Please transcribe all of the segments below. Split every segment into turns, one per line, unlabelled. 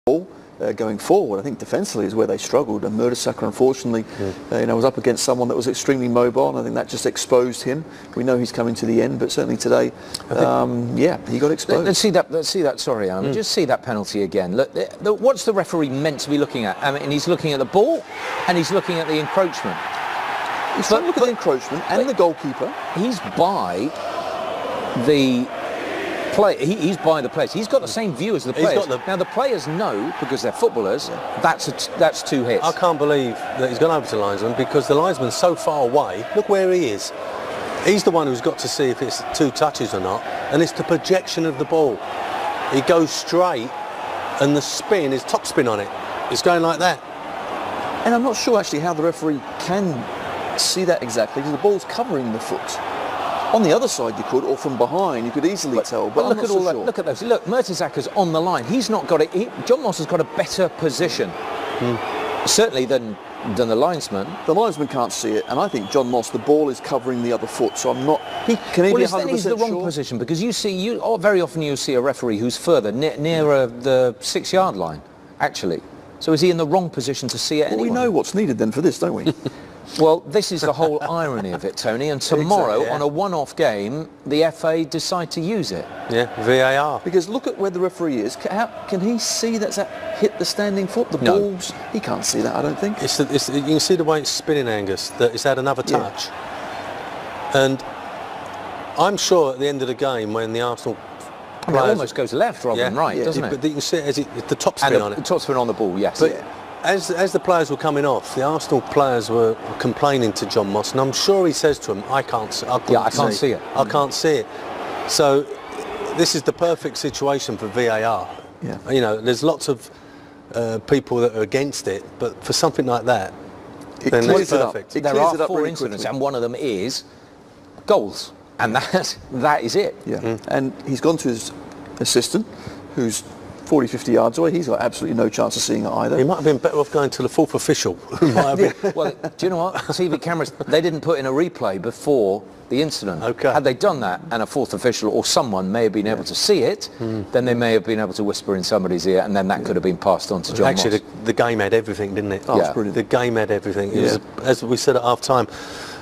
ball. Going forward, I think defensively is where they struggled, and Mertesacker unfortunately was up against someone that was extremely mobile, and I think that just exposed him. We know he's coming to the end, but certainly today, he got exposed.
Let's see that, sorry Alan, just see that penalty again. Look, what's the referee meant to be looking at? I mean, he's looking at the ball and he's looking at the encroachment.
He's trying to look at the encroachment and the goalkeeper.
He's by the he's by the players. He's got the same view as the players. Now the players know, because they're footballers, that's 2 hits.
I can't believe that he's gone over to the linesman, because the linesman's so far away. Look where he is. He's the one who's got to see if it's 2 touches or not, and it's the projection of the ball. He goes straight, and the spin is top spin on it. It's going like that.
And I'm not sure actually how the referee can see that exactly, because the ball's covering the foot. On the other side you could, or from behind, you could easily tell. But
look at all that. Look at those. Look, Mertesacker's on the line. He's not got it. John Moss has got a better position, certainly than the linesman.
The linesman can't see it, and I think John Moss, the ball is covering the other foot, so I'm not. He be 100%
he's the wrong position, because very often you see a referee who's further nearer the 6-yard line, actually. So is he in the wrong position to see it anyway?
We know what's needed then for this, don't we?
Well, this is the whole irony of it, Tony, and tomorrow, on a one-off game, the FA decide to use it.
Yeah, VAR.
Because look at where the referee is. Can he see that's hit the standing foot? The balls? He can't see that, I don't think.
You can see the way it's spinning, Angus, that it's had another touch. And I'm sure at the end of the game, when the Arsenal
it almost goes left rather than right, doesn't it?
But you can see it as the top spin on it.
The top spin on the ball, yes.
But as the players were coming off, the Arsenal players were complaining to John Moss, and I'm sure he says to them, I can't see it. I can't see it. So this is the perfect situation for VAR.
Yeah.
You know, there's lots of people that are against it, but for something like that, then it's perfect.
There are 4 incidents, and one of them is goals, and that is it.
Yeah. And he's gone to his assistant, who's 40, 50 yards away. He's got absolutely no chance of seeing it either.
He might have been better off going to the 4th official.
Well, do you know what? TV cameras, they didn't put in a replay before the incident.
Okay.
Had they done that, and a 4th official or someone may have been able to see it, then they may have been able to whisper in somebody's ear, and then that could have been passed on to John Moss.
Actually, the game had everything, didn't it?
Oh, it's brilliant.
The game had everything. It was, as we said at half-time,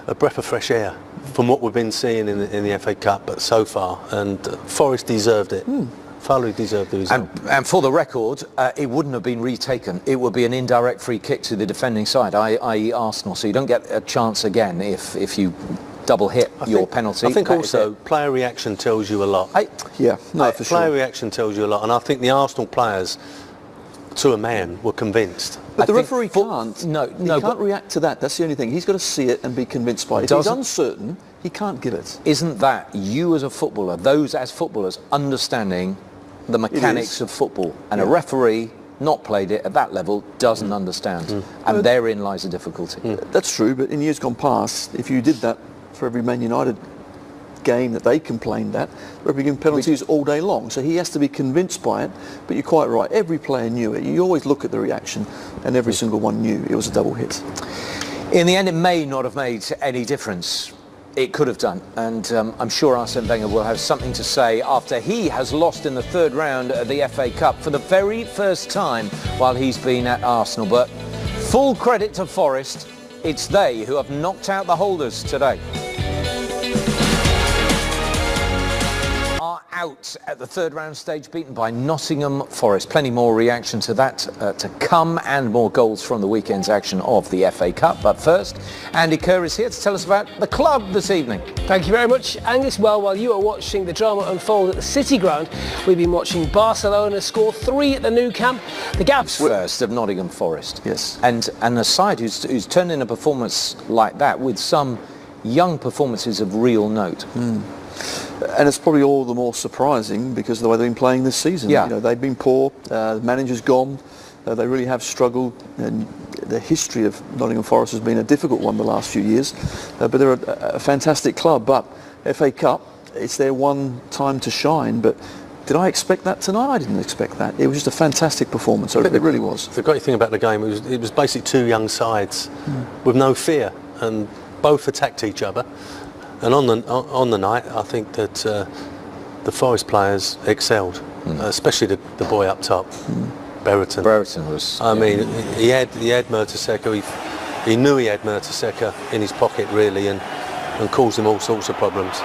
a breath of fresh air from what we've been seeing in the FA Cup, but so far, and Forest deserved it. Thoroughly deserved the result.
And for the record, it wouldn't have been retaken. It would be an indirect free kick to the defending side, i.e. Arsenal. So you don't get a chance again if you double hit your penalty.
I think also player reaction tells you a lot.
For
player reaction tells you a lot, and I think the Arsenal players, to a man, were convinced.
But the referee can't. He can't react to that. That's the only thing. He's got to see it and be convinced by it. If he's uncertain, he can't give it.
Isn't that you as a footballer, those as footballers, understanding the mechanics of football, and a referee not played it at that level doesn't understand, and therein lies the difficulty.
That's true, but in years gone past, if you did that for every Man United game that they complained at, the referee giving penalties all day long, so he has to be convinced by it. But you're quite right, every player knew it. You always look at the reaction, and every single one knew it was a double hit.
In the end, it may not have made any difference. It could have done, and I'm sure Arsene Wenger will have something to say after he has lost in the 3rd round of the FA Cup for the very first time while he's been at Arsenal. But full credit to Forest, it's they who have knocked out the holders today. Out at the 3rd round stage, beaten by Nottingham Forest. Plenty more reaction to that to come, and more goals from the weekend's action of the FA Cup. But first, Andy Kerr is here to tell us about the club this evening.
Thank you very much, Angus. Well, while you are watching the drama unfold at the City Ground, we've been watching Barcelona score 3 at the Nou Camp. The gaps
first of Nottingham Forest.
Yes.
And a side who's turned in a performance like that with some young performances of real note.
And it's probably all the more surprising because of the way they've been playing this season.
Yeah.
You know, they've been poor, the manager's gone, they really have struggled, and the history of Nottingham Forest has been a difficult one the last few years, but they're a fantastic club. But FA Cup, it's their one time to shine, but did I expect that tonight? I didn't expect that. It was just a fantastic performance, it really was.
The great thing about the game, it was basically 2 young sides with no fear, and both attacked each other. And on the night, I think that the Forest players excelled, especially the boy up top. Brereton.
Brereton was...
I mean, he had Mertesacker. He knew he had Mertesacker in his pocket, really, and caused him all sorts of problems.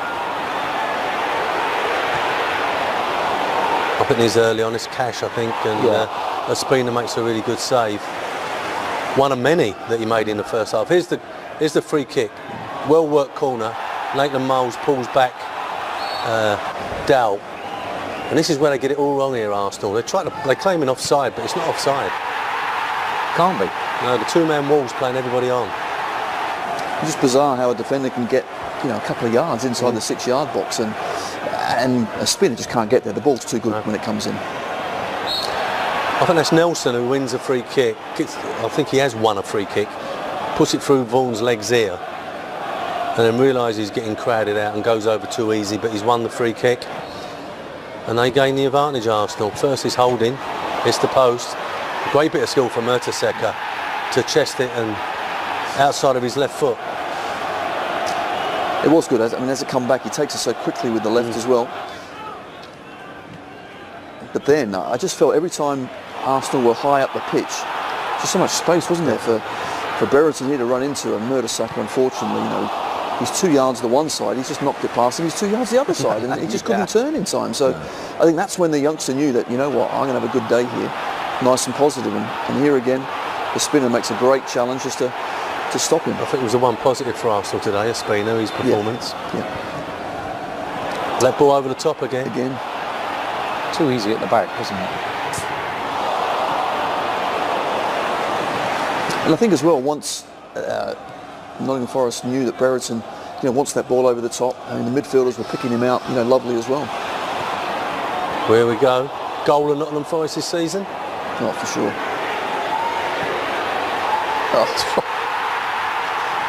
I think he's early on. It's Cash, I think, and Ospina makes a really good save. One of many that he made in the first half. Here's the free kick. Well worked corner. Nathan Moles pulls back Dow. And this is where they get it all wrong here, Arsenal. They're claiming offside, but it's not offside.
Can't be.
No, the two-man wall's playing everybody on.
It's just bizarre how a defender can get, a couple of yards inside the 6-yard box, and a spinner just can't get there. The ball's too good when it comes in.
I think that's Nelson who wins a free kick. I think he has won a free kick. Puts it through Vaughan's legs here, and then realises he's getting crowded out and goes over too easy, but he's won the free kick. And they gain the advantage, Arsenal. First is holding, it's the post. A great bit of skill from Mertesacker to chest it and outside of his left foot.
It was good. As it come back, he takes it so quickly with the left as well. But then I just felt every time Arsenal were high up the pitch, just so much space, wasn't there, for Brereton here to run into, and Mertesacker, unfortunately, he's 2 yards to one side, he's just knocked it past him, he's 2 yards the other side, and he just couldn't turn in time. So I think that's when the youngster knew that, I'm going to have a good day here, nice and positive. And here again, the spinner makes a great challenge just to stop him.
I think it was the one positive for Arsenal today, Ospina, his performance.
Yeah.
Let ball over the top again.
Too easy at the back, wasn't it?
And I think as well, once Nottingham Forest knew that Brereton, wants that ball over the top, the midfielders were picking him out, lovely as well.
Here we go. Goal of Nottingham Forest this season?
Not for sure.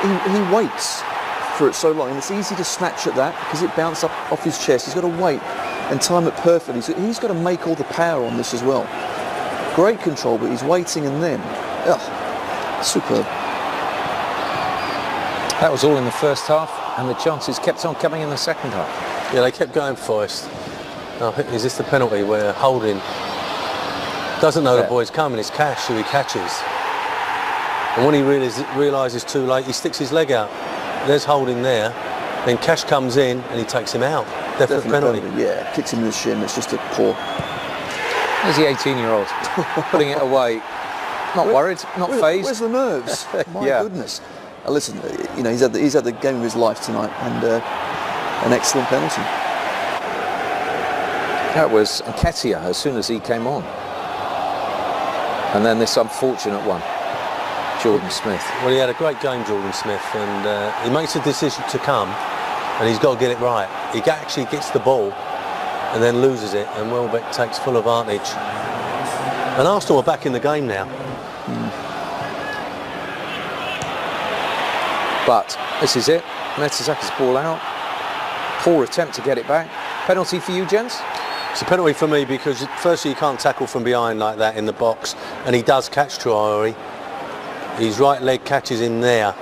He waits for it so long, and it's easy to snatch at that because it bounced up off his chest. He's got to wait and time it perfectly. So he's got to make all the power on this as well. Great control, but he's waiting, and then, superb.
That was all in the first half, and the chances kept on coming in the second half.
Yeah, they kept going Forest. Is this the penalty where Holding doesn't know the boy's coming? It's Cash who he catches. And when he realises too late, he sticks his leg out. There's Holding there. Then Cash comes in and he takes him out. Definite penalty.
Yeah, kicks him in the shin. It's just a poor.
There's the 18-year-old putting it away. Not worried, not phased.
Where's the nerves? My goodness. Listen, he's had the game of his life tonight, and an excellent penalty.
That was Nketiah as soon as he came on. And then this unfortunate one, Jordan Smith.
Well, he had a great game, Jordan Smith, and he makes a decision to come, and he's got to get it right. He actually gets the ball and then loses it, and Welbeck takes full advantage. And Arsenal are back in the game now.
But this is it. Mertesacker's ball out. Poor attempt to get it back. Penalty for you, gents?
It's a penalty for me because firstly you can't tackle from behind like that in the box, and he does catch Traore. His right leg catches him there.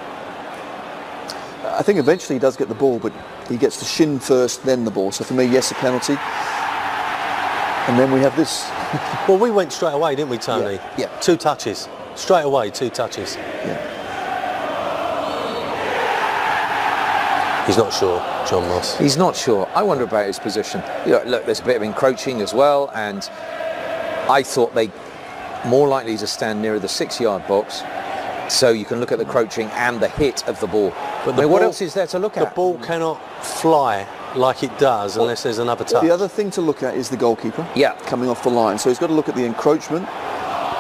I think eventually he does get the ball, but he gets the shin first, then the ball. So for me, yes, a penalty. And then we have this.
Well, we went straight away, didn't we, Tony?
Yeah.
2 touches. Straight away, 2 touches.
Yeah.
He's not sure, John Moss.
He's not sure. I wonder about his position. Look, there's a bit of encroaching as well, and I thought they more likely to stand nearer the 6-yard box, so you can look at the crouching and the hit of the ball. But what else is there to look at?
The ball cannot fly like it does unless there's another touch.
The other thing to look at is the goalkeeper coming off the line. So he's got to look at the encroachment,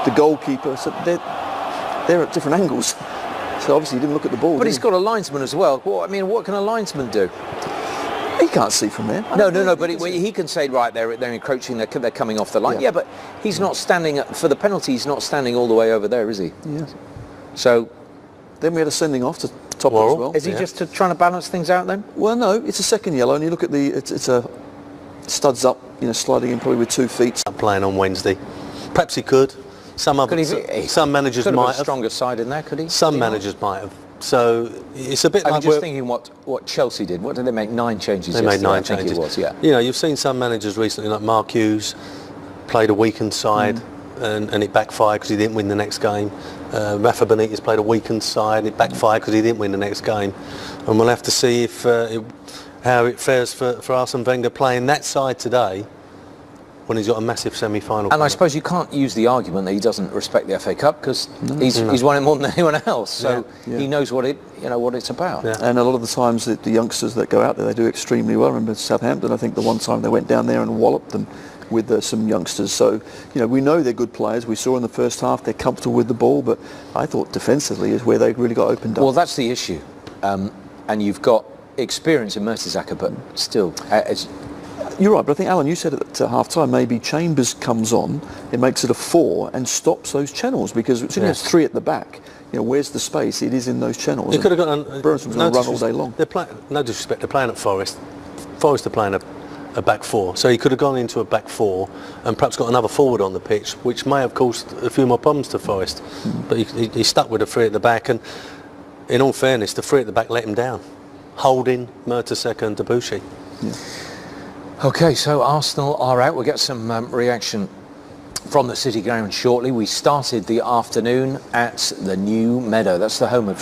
the goalkeeper. So they're at different angles. So obviously he didn't look at the ball.
But he's got a linesman as well. What can a linesman do?
He can't see from there.
No, but he can say, right, they're encroaching, they're coming off the line. Yeah, but he's not standing, for the penalty, he's not standing all the way over there, is he?
Yes.
So
then we had a sending off to top as well.
Is he just trying to balance things out then?
Well, no, it's a second yellow, and you look at it's a studs up, sliding in probably with 2 feet.
I'm playing on Wednesday. Perhaps he could. Some managers
could
might
have a stronger side in there, could he?
Some managers might have. So it's a bit like...
I'm just thinking what Chelsea did. What did they make? 9 changes
They made 9 changes.
It was, yeah.
You've seen some managers recently, like Mark Hughes, played a weakened side, and it backfired because he didn't win the next game. Rafa Benitez played a weakened side and it backfired because he didn't win the next game. And we'll have to see if how it fares for Arsene Wenger playing that side today when he's got a massive semi-final.
And I suppose you can't use the argument that he doesn't respect the FA Cup because he's won it more than anyone else, so he knows what it's about.
Yeah. And a lot of the times the youngsters that go out there, they do extremely well. Remember Southampton, I think the one time they went down there and walloped them with some youngsters. So, we know they're good players. We saw in the first half they're comfortable with the ball, but I thought defensively is where they really got opened up.
Well, that's the issue. And you've got experience in Mertesacker, but still,
you're right, but I think, Alan, you said at half-time, maybe Chambers comes on, it makes it a 4 and stops those channels, because as soon as there's 3 at the back, where's the space? It is in those channels.
He could have got
Burnham's going to run all day long.
No disrespect, they're playing at Forest. Forest are playing a back 4, so he could have gone into a back 4 and perhaps got another forward on the pitch, which may have caused a few more problems to Forest. But he stuck with the 3 at the back, and in all fairness, the 3 at the back let him down. Holding, Mertesacker and Debuchy.
Yeah.
OK, so Arsenal are out. We'll get some reaction from the City Ground shortly. We started the afternoon at the New Meadow. That's the home of